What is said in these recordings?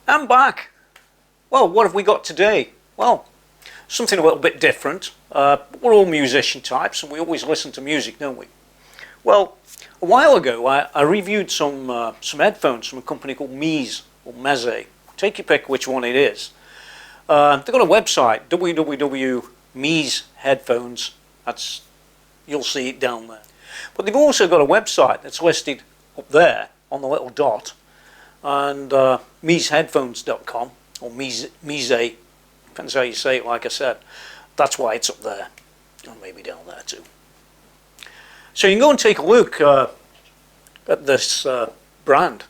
I'm back. Well, what have we got today? Well, something a little bit different. We're all musician types and we always listen to music, don't we? Well, a while ago I reviewed some headphones from a company called MEZE, or MEZE. Take your pick which one it is. They've got a website, www.MEZE Headphones. You'll see it down there. But they've also got a website that's listed up there on the little dot, and MEZEheadphones.com, or MEZE, depends how you say it, like I said. That's why it's up there, or maybe down there too. So you can go and take a look at this brand.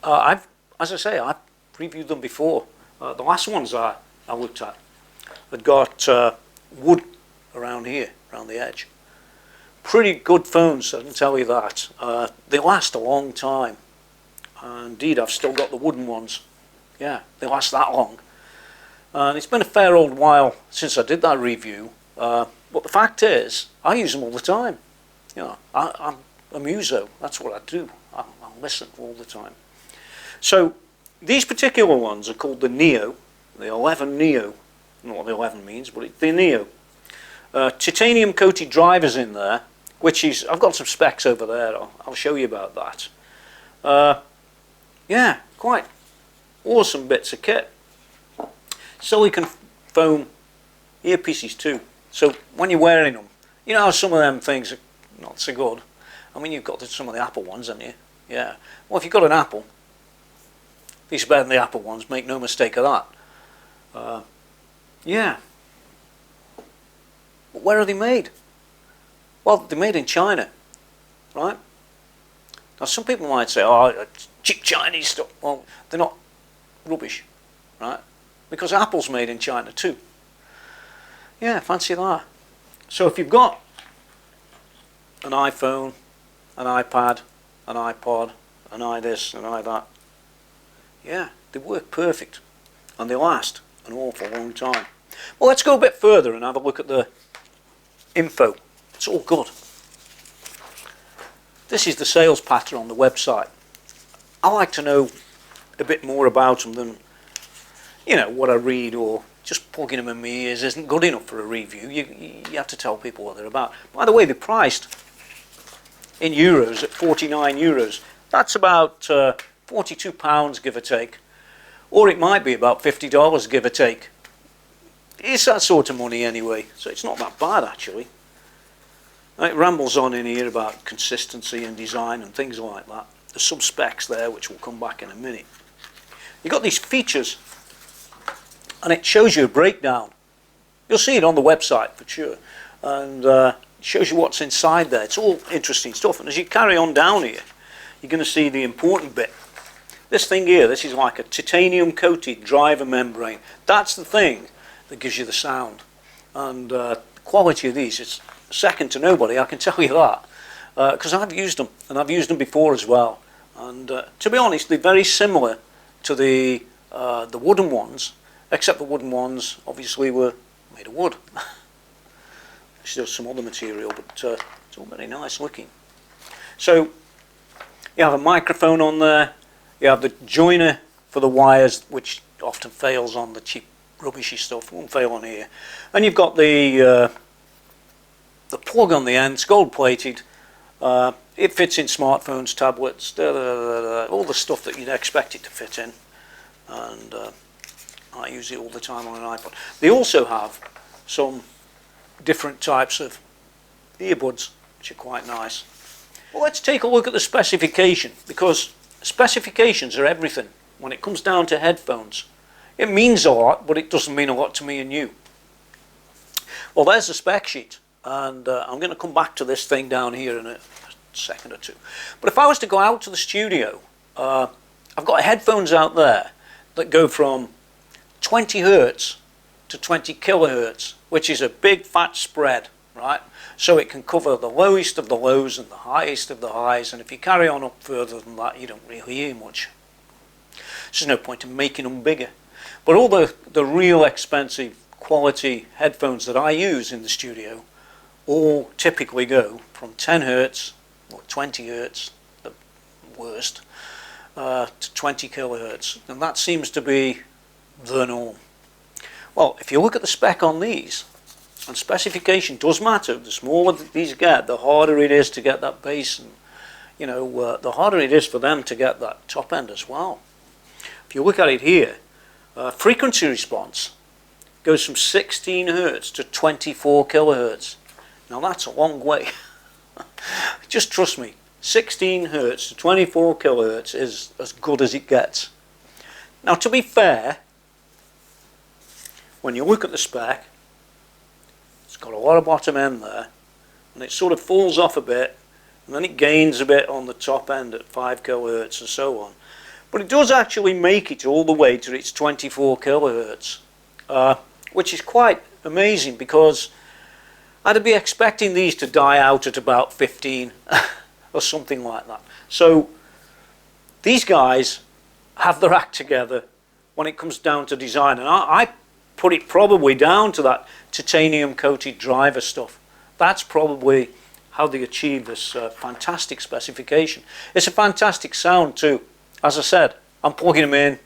As I say, I've reviewed them before. The last ones I looked at had got wood around here, around the edge. Pretty good phones, I can tell you that. They last a long time. Indeed, I've still got the wooden ones. Yeah, they last that long. And it's been a fair old while since I did that review. But the fact is, I use them all the time. You know, I'm a muso. That's what I do. I listen all the time. So these particular ones are called the NEO, the 11 NEO. Not what the 11 means, but it's the NEO. Titanium coated drivers in there, which is, I've got some specs over there. I'll show you about that. Yeah, quite awesome bits of kit. Silicon foam earpieces too. So when you're wearing them, you know how some of them things are not so good. I mean, you've got some of the Apple ones, haven't you? Yeah. Well, if you've got an Apple, these are better than the Apple ones, make no mistake of that. Yeah. But where are they made? Well, they're made in China, right? Now, some people might say, oh, it's cheap Chinese stuff. Well, they're not rubbish, right? Because Apple's made in China too. Yeah, fancy that. So if you've got an iPhone, an iPad, an iPod, an iThis, an iThat, yeah, they work perfect. And they last an awful long time. Well, let's go a bit further and have a look at the info. It's all good. This is the sales pattern on the website. I like to know a bit more about them than, you know, what I read, or just plugging them in my ears isn't good enough for a review. You have to tell people what they're about. By the way, they're priced in euros at 49 euros. That's about £42, give or take. Or it might be about $50, give or take. It's that sort of money anyway, so it's not that bad actually. It rambles on in here about consistency and design and things like that. There's some specs there which we'll come back in a minute. You've got these features, and it shows you a breakdown. You'll see it on the website for sure, and it shows you what's inside there. It's all interesting stuff, and as you carry on down here, you're going to see the important bit. This thing here, this is like a titanium coated driver membrane. That's the thing that gives you the sound, and the quality of these is second to nobody, I can tell you that, because I've used them, and I've used them before as well. And to be honest, they're very similar to the wooden ones, except the wooden ones obviously were made of wood. There's some other material, but it's all very nice looking. So you have a microphone on there, you have the joiner for the wires, which often fails on the cheap rubbishy stuff, won't fail on here. And you've got the plug on the end, it's gold plated. It fits in smartphones, tablets, all the stuff that you'd expect it to fit in. And I use it all the time on an iPod. They also have some different types of earbuds, which are quite nice. Well, let's take a look at the specification, because specifications are everything when it comes down to headphones. It means a lot, but it doesn't mean a lot to me and you. Well, there's the spec sheet, and I'm going to come back to this thing down here in a second or two. But if I was to go out to the studio, I've got headphones out there that go from 20 hertz to 20 kilohertz, which is a big fat spread, right? So it can cover the lowest of the lows and the highest of the highs, and if you carry on up further than that, you don't really hear much. There's no point in making them bigger. But all the real expensive quality headphones that I use in the studio all typically go from 10 hertz or 20 hertz, the worst, to 20 kilohertz, and that seems to be the norm. Well, if you look at the spec on these, and specification does matter. The smaller these get, the harder it is to get that bass, and the harder it is for them to get that top end as well. If you look at it here, frequency response goes from 16 hertz to 24 kilohertz. Now that's a long way. Just trust me, 16 hertz to 24 kilohertz is as good as it gets. Now, to be fair, when you look at the spec, it's got a lot of bottom end there, and it sort of falls off a bit, and then it gains a bit on the top end at 5 kilohertz and so on. But it does actually make it all the way to its 24 kilohertz, which is quite amazing, because I'd be expecting these to die out at about 15 or something like that. So these guys have their act together when it comes down to design, and I put it probably down to that titanium coated driver stuff. That's probably how they achieve this fantastic specification. It's a fantastic sound too. As I said, I'm plugging them in.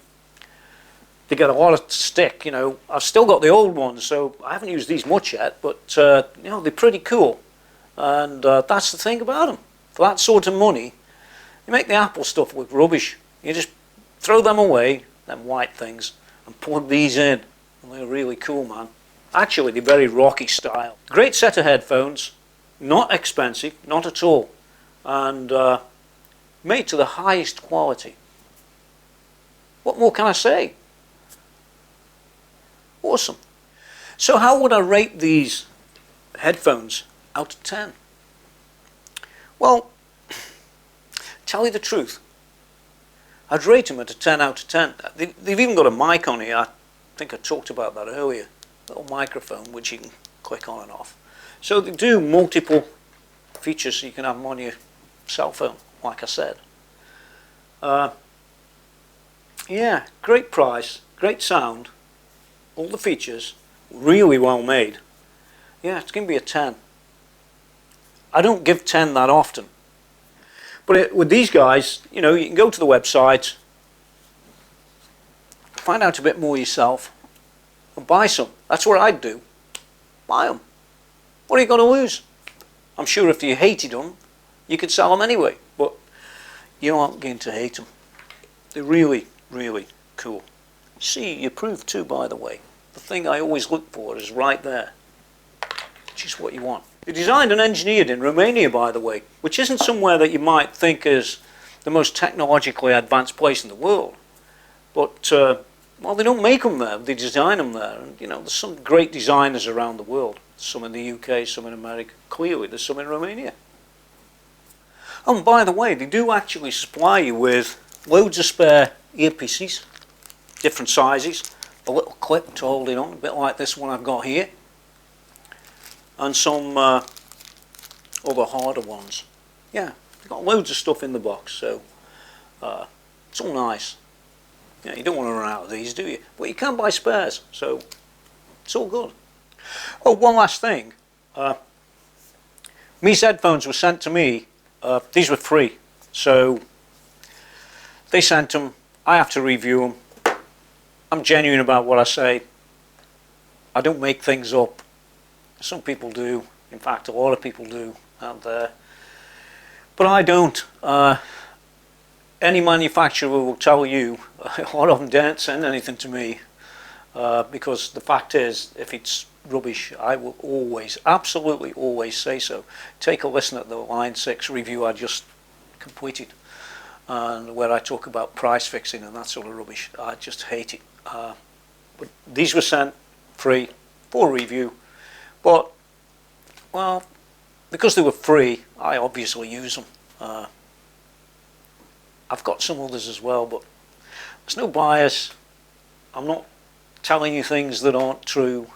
They get a lot of stick, I've still got the old ones, so I haven't used these much yet, but they're pretty cool. And that's the thing about them. For that sort of money, you make the Apple stuff look rubbish. You just throw them away, them white things, and plug these in. And they're really cool, man. Actually, they're very rocky style. Great set of headphones, not expensive, not at all, and made to the highest quality. What more can I say? Awesome. So how would I rate these headphones out of 10? Well, tell you the truth, I'd rate them at a 10 out of 10. They've even got a mic on here. I think I talked about that earlier. Little microphone which you can click on and off. So they do multiple features, so you can have them on your cell phone, like I said. Yeah, great price, great sound, all the features, really well made. Yeah, it's going to be a 10. I don't give 10 that often. But with these guys, you can go to the website, find out a bit more yourself, and buy some. That's what I'd do. Buy them. What are you going to lose? I'm sure if you hated them, you could sell them anyway, but you aren't going to hate them. They're really, really cool. See, you prove too, by the way. The thing I always look for is right there, which is what you want. They're designed and engineered in Romania, by the way, which isn't somewhere that you might think is the most technologically advanced place in the world. But, well, they don't make them there, they design them there. And, there's some great designers around the world. Some in the UK, some in America. Clearly, there's some in Romania. Oh, and by the way, they do actually supply you with loads of spare earpieces, different sizes, a little clip to hold it on, a bit like this one I've got here, and some other harder ones. Yeah, they've got loads of stuff in the box, so it's all nice. You don't want to run out of these, do you? But you can buy spares, so it's all good. Oh, one last thing. MEZE headphones were sent to me. These were free, so they sent them. I have to review them. I'm genuine about what I say. I don't make things up. Some people do. In fact, a lot of people do out there. But I don't. Any manufacturer will tell you, a lot of them don't send anything to me, because the fact is, if it's rubbish, I will always, absolutely always say so. Take a listen at the Line 6 review I just completed, and where I talk about price fixing and that sort of rubbish. I just hate it. But these were sent free for review, but, well, because they were free, I obviously use them. I've got some others as well, but there's no bias. I'm not telling you things that aren't true,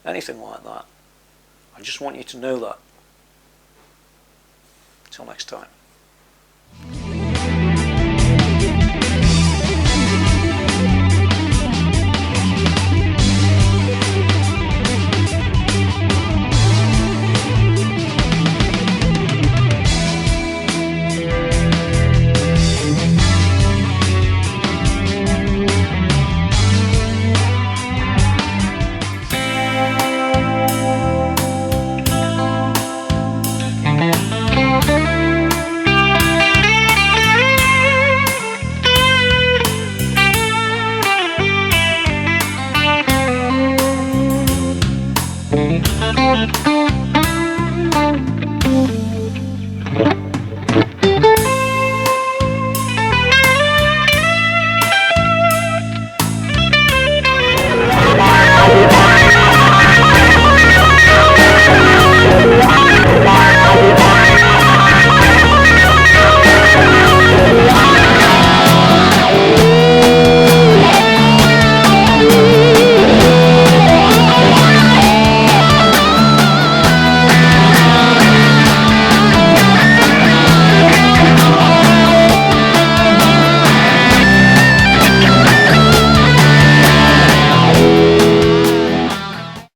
anything like that. I just want you to know that. Until next time.